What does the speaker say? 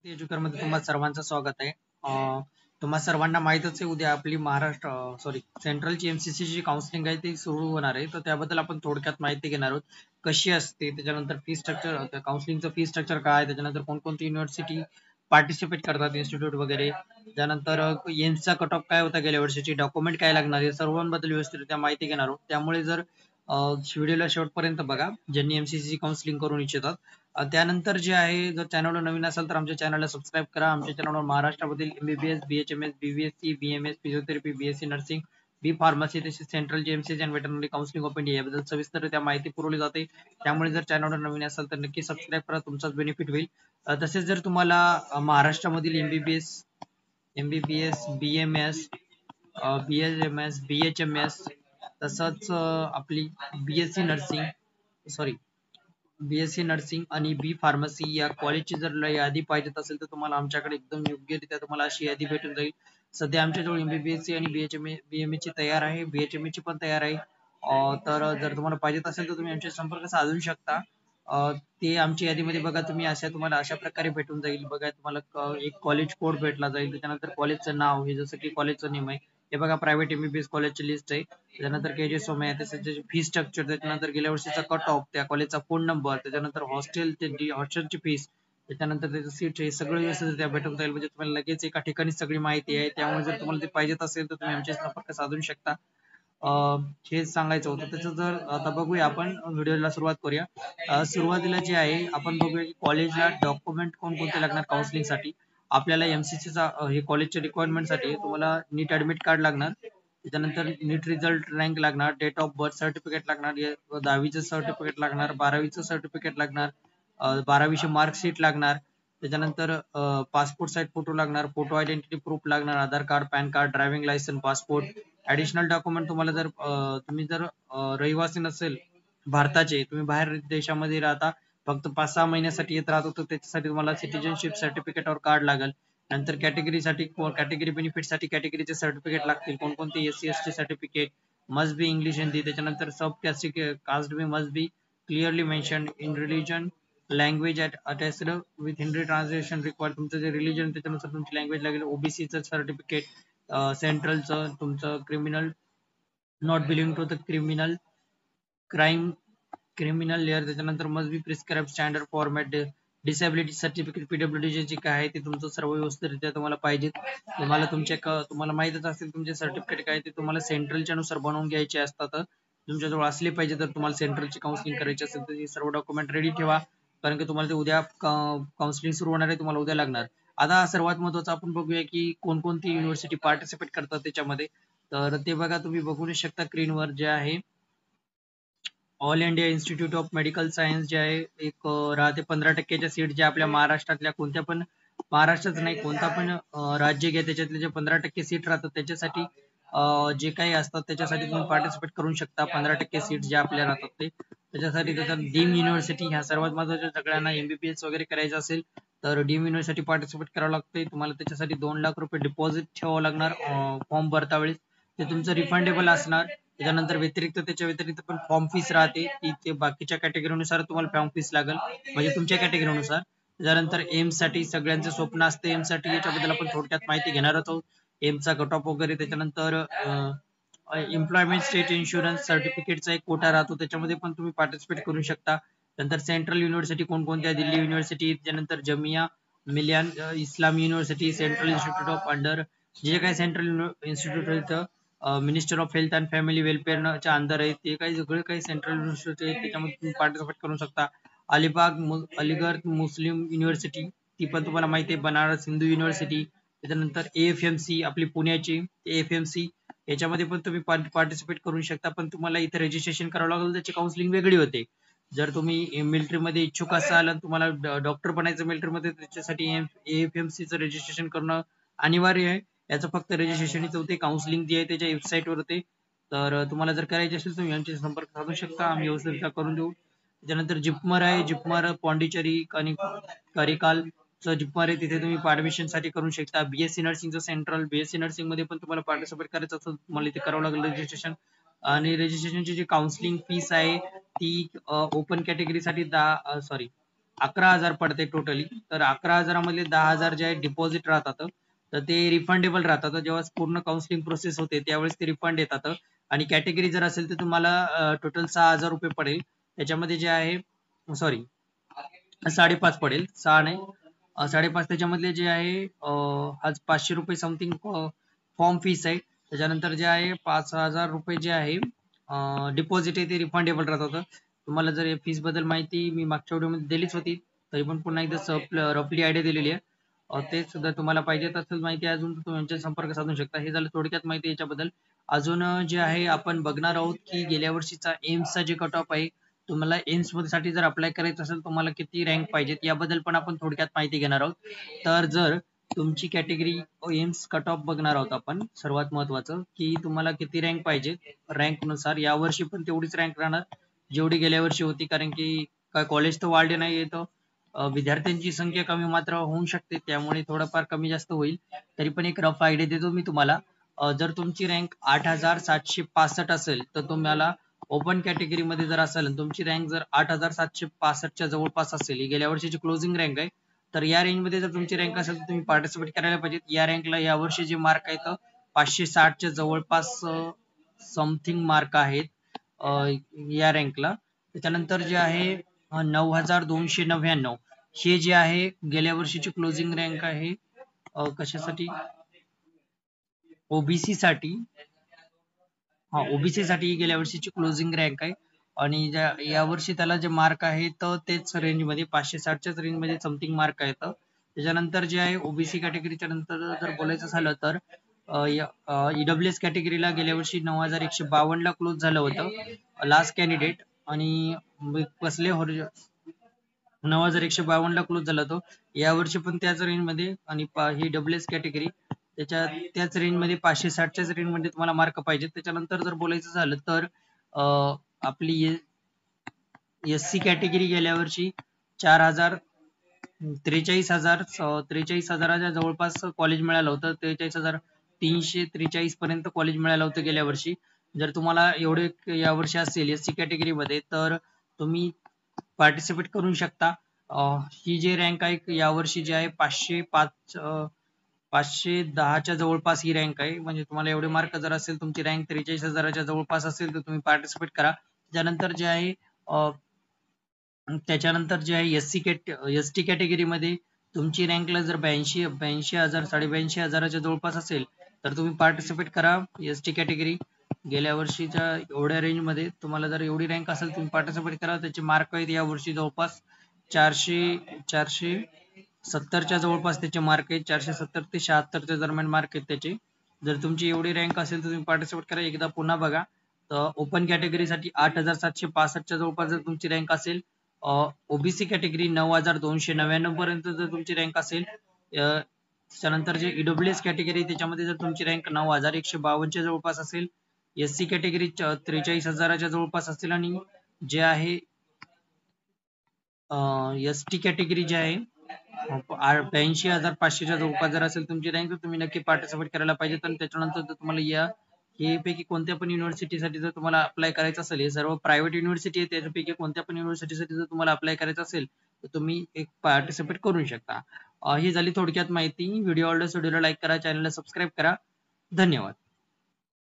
एज्युकेटरमध्ये तुम्हा सर्वांचं स्वागत आहे. तुम्हा सर्वांना माहीतच आहे उद्या आपली महाराष्ट्र सेंट्रलची एमसीसी ची काउन्सिलिंग आहे ती सुरू होणार आहे. तर त्याबद्दल आपण थोडक्यात माहिती घेणार आहोत. कशी असते, त्याच्यानंतर फी स्ट्रक्चर, काउन्सिलिंगचं फी स्ट्रक्चर काय, त्याच्यानंतर कोणकोणती युनिव्हर्सिटी पार्टिसिपेट करतात, इन्स्टिट्यूट वगैरे, त्यानंतर एम्सचा कट ऑफ काय होता गेल्या वर्षीची, डॉक्युमेंट काय लागणार, या सर्वांबद्दल व्यवस्थितरित्या माहिती घेणार आहोत. त्यामुळे जर व्हिडिओला शेवटपर्यंत बघा ज्यांनी एमसीसी काउन्सिलिंग करून इच्छितात. त्यानंतर जे आहे, जर चॅनलवर नवीन असाल तर आमच्या चॅनलला सबस्क्राईब करा. आमच्या चॅनलवर महाराष्ट्रामधील MBBS, BHMS, BVSc, BMS, physiotherapy, BSc nursing, B pharmacy, तसेच central JMC and veterinary counselling of India याबद्दल सविस्तररित्या माहिती पुरवली जाते. त्यामुळे जर चॅनलवर नवीन असाल तर नक्की सबस्क्राईब करा, तुमचाच बेनिफिट होईल. तसेच जर तुम्हाला महाराष्ट्रामधील एमबीबीएस, बीएमएस, बीएचएमएस, तसंच आपली BSc nursing, sorry, BSc nursing आणि बी फार्मसी या कॉलेजची जर यादी पाहिजेत असेल तर तुम्हाला आमच्याकडे एकदम योग्यरित्या तुम्हाला अशी यादी भेटून जाईल. सध्या आमच्याजवळ एमबीबीएससी आणि बीएमए ची तयार आहे, बीएचएमए ची पण तयार आहे. तर जर तुम्हाला पाहिजेत असेल तर तुम्ही आमचे संपर्क साधू शकता. ते आमच्या यादीमध्ये बघा, तुम्हाला अशा प्रकारे भेटून जाईल. बघा, तुम्हाला एक कॉलेज कोड भेटला जाईल, त्याच्यानंतर कॉलेजचं नाव, हे जसं की कॉलेजचं नेम आहे, हे बघा प्रायव्हेट एमबीबीएस कॉलेजची लिस्ट आहे. त्याच्यानंतर केजेस आहे, त्याच्यानंतर फी स्ट्रक्चर, त्याच्यानंतर गेल्या वर्षीचा कट ऑफ, त्या कॉलेजचा फोन नंबर, त्याच्यानंतर हॉस्टेलची फीस, त्याच्यानंतर त्याचं सीट, हे सगळं व्यवस्थित त्या भेटून जाईल. म्हणजे तुम्हाला लगेच एका ठिकाणी सगळी माहिती आहे. त्यामुळे जर तुम्हाला ते पाहिजेत असेल तर तुम्ही आमचे संपर्क साधू शकता. हेच सांगायचं होतं. त्याचं जर आता बघूया, आपण व्हिडिओला सुरुवात करूया. सुरुवातीला जे आहे आपण बघूया की कॉलेजला डॉक्युमेंट कोणकोणते लागणार काउन्सिलिंगसाठी. आपल्याला एमसीसीचा हे कॉलेजच्या रिक्वायरमेंटसाठी तुम्हाला नीट ऍडमिट कार्ड लागणार, त्याच्यानंतर नीट रिझल्ट रँक लागणार, डेट ऑफ बर्थ सर्टिफिकेट लागणार, 10वीचं सर्टिफिकेट लागणार, 12वीचं सर्टिफिकेट लागणार, 12वीची मार्कशीट लागणार, त्याच्यानंतर पासपोर्ट साईज फोटो लागणार, फोटो आयडेंटिटी प्रूफ लागणार, Aadhaar card, PAN card, driving licence, passport. Additional document तुम्हाला जर तुम्ही जर रहिवासी नसेल भारताचे, तुम्ही बाहेर देशामध्ये राहता, फक्त 5-6 महिन्यासाठी येत राहतो, तर त्याच्यासाठी तुम्हाला सिटिझनशिप सर्टिफिकेट और कार्ड लागेल. नंतर कॅटेगरी बेनिफिट साठी कॅटेगरीचे सर्टिफिकेट लागतील. कोणकोणते SC ST certificate, must be English Hindi, त्याच्यानंतर sub caste be must be clearly mention in religion language attached with Hindi translation required. तुमचं जे रिलीजन त्याच्यानुसार तुमची लँग्वेज लागेल. ओबीसीचं सर्टिफिकेट, सेंट्रलचं तुमचं criminal, not billing to the crime criminal layer, त्याच्यानंतर must be prescribe standard format, disability certificate, PWD जे काय आहे ते तुमचं सर्व व्यवस्थितरित्या तुम्हाला पाहिजे. तुम्हाला माहितच असेल तुमचे सर्टिफिकेट काय ते तुम्हाला सेंट्रलच्या नुसार बनवून घ्यायचे असतात. तुमच्याजवळ असले पाहिजे. जर तुम्हाला सेंट्रलची काउन्सिलिंग करायची असेल तर हे सर्व डॉक्युमेंट रेडी ठेवा, कारण की तुम्हाला ते उद्या काउन्सिलिंग सुरू होणार आहे, तुम्हाला उद्या लागणार. आता सर्वात महत्वाचं आपण बघूया की कोणकोणती युनिव्हर्सिटी पार्टिसिपेट करतात त्याच्यामध्ये. तर ते बघा, तुम्ही बघू शकता स्क्रीनवर जे आहे, all India institute of medical science जे आहे, एक राहते 15%च्या सीट ज्या आपल्या महाराष्ट्रातल्या कोणत्या पण, महाराष्ट्राच नाही कोणता पण राज्य घ्या, त्याच्यातले जे 15% सीट राहतात त्याच्यासाठी जे काही असतात त्याच्यासाठी तुम्ही पार्टिसिपेट करू शकता. 15% सीट ज्या आपल्या राहतात ते त्याच्यासाठी, त्याच्यात डीम युनिव्हर्सिटी ह्या सर्वात महत्वाच्या. सगळ्यांना एमबीबीएस वगैरे करायचं असेल तर डीम युनिव्हर्सिटी पार्टिसिपेट करावं लागते. तुम्हाला त्याच्यासाठी 2 लाख रुपये डिपॉझिट ठेवावं लागणार फॉर्म भरता वेळेस, ते तुमचं रिफंडेबल असणार. त्याच्यानंतर त्याच्या व्यतिरिक्त पण फॉर्म फीस राहते, ती ते बाकीच्या कॅटेगरीनुसार तुम्हाला फॉर्म फीस लागेल, म्हणजे तुमच्या कॅटेगरीनुसार. त्याच्यानंतर एम्स साठी सगळ्यांचं स्वप्न असते, एम्स साठी याच्याबद्दल आपण थोडक्यात माहिती घेणार आहोत. एम्सचा कट ऑफ वगैरे, त्याच्यानंतर एम्प्लॉयमेंट स्टेट इन्शुरन्स सर्टिफिकेटचा एक कोटा राहतो, त्याच्यामध्ये पण तुम्ही पार्टिसिपेट करू शकता. नंतर सेंट्रल युनिव्हर्सिटी कोणकोणत्या, दिल्ली युनिव्हर्सिटी, त्याच्यानंतर Jamia Millia Islam university, central institute of under, जे काही central institute minister of health and family वेलफेअरच्या अंडर आहे, ते काही सगळे काही सेंट्रल युनिव्हर्सिटी आहेत, त्याच्यामध्ये तुम्ही पार्टिसिपेट करू शकता. अलीगढ मुस्लिम युनिव्हर्सिटी, ती पण तुम्हाला माहिती आहे. बनारस हिंदू युनिव्हर्सिटी, त्याच्यानंतर एएफएमसी आपली पुण्याची एएफएमसी, याच्यामध्ये पण तुम्ही पार्टिसिपेट करू शकता. पण तुम्हाला इथे रजिस्ट्रेशन करावं लागेल, त्याची काउन्सिलिंग वेगळी होते. जर तुम्ही मिलिटरीमध्ये इच्छुक असाल आणि तुम्हाला डॉक्टर बनायचं मिलिटरीमध्ये, त्याच्यासाठी एएफएमसीचं रजिस्ट्रेशन करणं अनिवार्य आहे. याचं फक्त रजिस्ट्रेशन होते, काउन्सिलिंग जी आहे त्याच्या वेबसाईटवर होते. तर तुम्हाला जर करायचे असेल तर तुम्ही आमचे संपर्क साधू शकता, आम्ही व्यवस्थित करून देऊ. त्याच्यानंतर जिपमर आहे, जिपमर पॉंडिचेरी आणि करिकाल जिपमर आहे, तिथे तुम्ही ऍडमिशन साठी करू शकता. बीएससी नर्सिंगचं सेंट्रल, बीएससी नर्सिंग मध्ये पण तुम्हाला पार्टिसिपेट करायचं असेल तुम्हाला इथे करावं लागेल रजिस्ट्रेशन. आणि रजिस्ट्रेशनची जी काउन्सिलिंग फीस आहे ती ओपन कॅटेगरीसाठी 10, सॉरी, 11,000 पडते टोटली. तर 11,000 मधले 10,000 जे आहे डिपॉझिट राहतात, तर ते रिफंडेबल राहतात. जेव्हा पूर्ण काउन्सिलिंग प्रोसेस होते त्यावेळेस ते रिफंड येतात. आणि कॅटेगरी जर असेल तर तुम्हाला टोटल 6,000 रुपये पडेल. त्याच्यामध्ये जे आहे सॉरी 5.5 पडेल, 6 नाही 5.5. त्याच्यामधले जे आहे आज 500 रुपये समथिंग फॉर्म फीस आहे. त्याच्यानंतर जे आहे 5,000 रुपये जे आहे डिपॉझिट आहे ते रिफंडेबल राहतात. तुम्हाला जर या फीस बद्दल माहिती मी मागच्या व्हिडिओमध्ये दिलीच होती, तरी पण पुन्हा एकदा रफली आयडिया दिलेली आहे. ते सुद्धा तुम्हाला पाहिजे असेल माहिती अजून तुम्ही यांच्या संपर्क साधू शकता. हे झालं थोडक्यात माहिती याच्याबद्दल. अजून जे आहे आपण बघणार आहोत की गेल्या वर्षीचा एम्सचा जे कट ऑफ आहे, तुम्हाला एम्स साठी जर अप्लाय करायचं असेल तुम्हाला किती रँक पाहिजेत याबद्दल पण आपण थोडक्यात माहिती घेणार आहोत. तर जर तुमची कॅटेगरी एम्स कट ऑफ बघणार आहोत आपण, सर्वात महत्वाचं की तुम्हाला किती रँक पाहिजे. रँक नुसार यावर्षी पण तेवढीच रँक राहणार जेवढी गेल्या वर्षी होती, कारण की काय कॉलेज तर वाढले नाही येतं, विद्यार्थ्यांची संख्या कमी मात्र होऊ शकते, त्यामुळे थोडंफार कमी जास्त होईल. तरी पण एक रफ आयडिया देतो मी तुम्हाला. जर तुमची रँक 8,765 असेल तर तुम्हाला ओपन कॅटेगरी मध्ये जर असेल, तुमची रँक जर 8,765 च्या जवळपास असेल, ही गेल्या वर्षीची क्लोजिंग रँक आहे, तर या रेंज मध्ये जर तुमची रँक असेल तर तुम्ही पार्टिसिपेट करायला पाहिजे. या रँकला या वर्षी जे मार्क आहेत 560 च्या जवळपास समथिंग मार्क आहेत या रँकला. त्याच्यानंतर जे आहे 9,299 हे जे आहे गेल्या वर्षीची क्लोजिंग रँक आहे. कशासाठी? ओबीसी साठी. हा, ओबीसी साठी गेल्या वर्षीची क्लोजिंग रँक आहे. आणि या वर्षी त्याला जे मार्क आहे तर तेच रेंज मध्ये 560च्याच रेंज मध्ये समथिंग मार्क आहेत. त्याच्यानंतर जे आहे ओबीसी कॅटेगरीच्या नंतर जर बोलायचं झालं तर ईडब्ल्यूएस कॅटेगरीला गेल्या वर्षी 9,152 ला क्लोज झालं होतं लास्ट कॅन्डिडेट. आणि कसले 9,152 ला क्लोज झाला तो. यावर्षी पण त्याच रेंज मध्ये, आणि ही डब्ल्यूएस कॅटेगरी त्याच रेंज मध्ये 560च्याच रेंज मध्ये तुम्हाला मार्क पाहिजे. त्याच्यानंतर जर बोलायचं झालं तर आपली एससी कॅटेगरी गेल्या वर्षी 43,000च्या जवळपास कॉलेज मिळालं होतं. 43,343 पर्यंत कॉलेज मिळालं होतं गेल्या वर्षी. जर तुम्हाला एवढे या वर्षी असेल एससी कॅटेगरी मध्ये तर तुम्ही पार्टिसिपेट करू शकता. ही जी रँक आहे यावर्षी जी आहे 510च्या जवळपास ही रँक आहे. म्हणजे तुम्हाला एवढे मार्क जर असेल, तुमची रँक 43,000च्या जवळपास असेल तर तुम्ही पार्टिसिपेट करा. त्यानंतर जे आहे एसटी कॅटेगरी मध्ये तुमची रँकला जर 82,000 82,000च्या जवळपास असेल तर तुम्ही पार्टिसिपेट करा एसटी कॅटेगरी. गेल्या वर्षीच्या एवढ्या रेंज मध्ये तुम्हाला जर एवढी रँक असेल तुम्ही पार्टिसिपेट करा. त्याचे मार्क आहेत या वर्षी जवळपास 470च्या जवळपास त्याचे मार्क आहेत. 470 ते 76च्या दरम्यान मार्क आहेत त्याचे. जर तुमची एवढी रँक असेल तर तुम्ही पार्टिसिपेट करा. एकदा पुन्हा बघा, तर ओपन कॅटेगरीसाठी 8,765च्या जवळपास जर तुमची रँक असेल, ओबीसी कॅटेगरी 9,299 पर्यंत जर तुमची रँक असेल, त्यानंतर जे ईडब्ल्यूएस कॅटेगरी त्याच्यामध्ये जर तुमची रँक 9,152च्या जवळपास असेल, एससी कॅटेगरी 43,000च्या जवळपास असेल, आणि जे आहे एसटी कॅटेगरी जे आहे 82,500च्या जवळपास जर असेल तुमची रँक, तर तुम्ही नक्की पार्टिसिपेट करायला पाहिजे. आणि त्याच्यानंतर जर तुम्हाला हे पैकी कोणत्या पण युनिव्हर्सिटीसाठी जर तुम्हाला अप्लाय करायचं असेल, हे सर्व प्रायव्हेट युनिव्हर्सिटी आहे, त्यापैकी कोणत्या पण युनिव्हर्सिटीसाठी जर तुम्हाला अप्लाय करायचं असेल तर तुम्ही एक पार्टिसिपेट करू शकता. ही झाली थोडक्यात माहिती. व्हिडिओ आवडल्यास व्हिडिओला लाईक करा, चॅनलला सबस्क्राईब करा. धन्यवाद.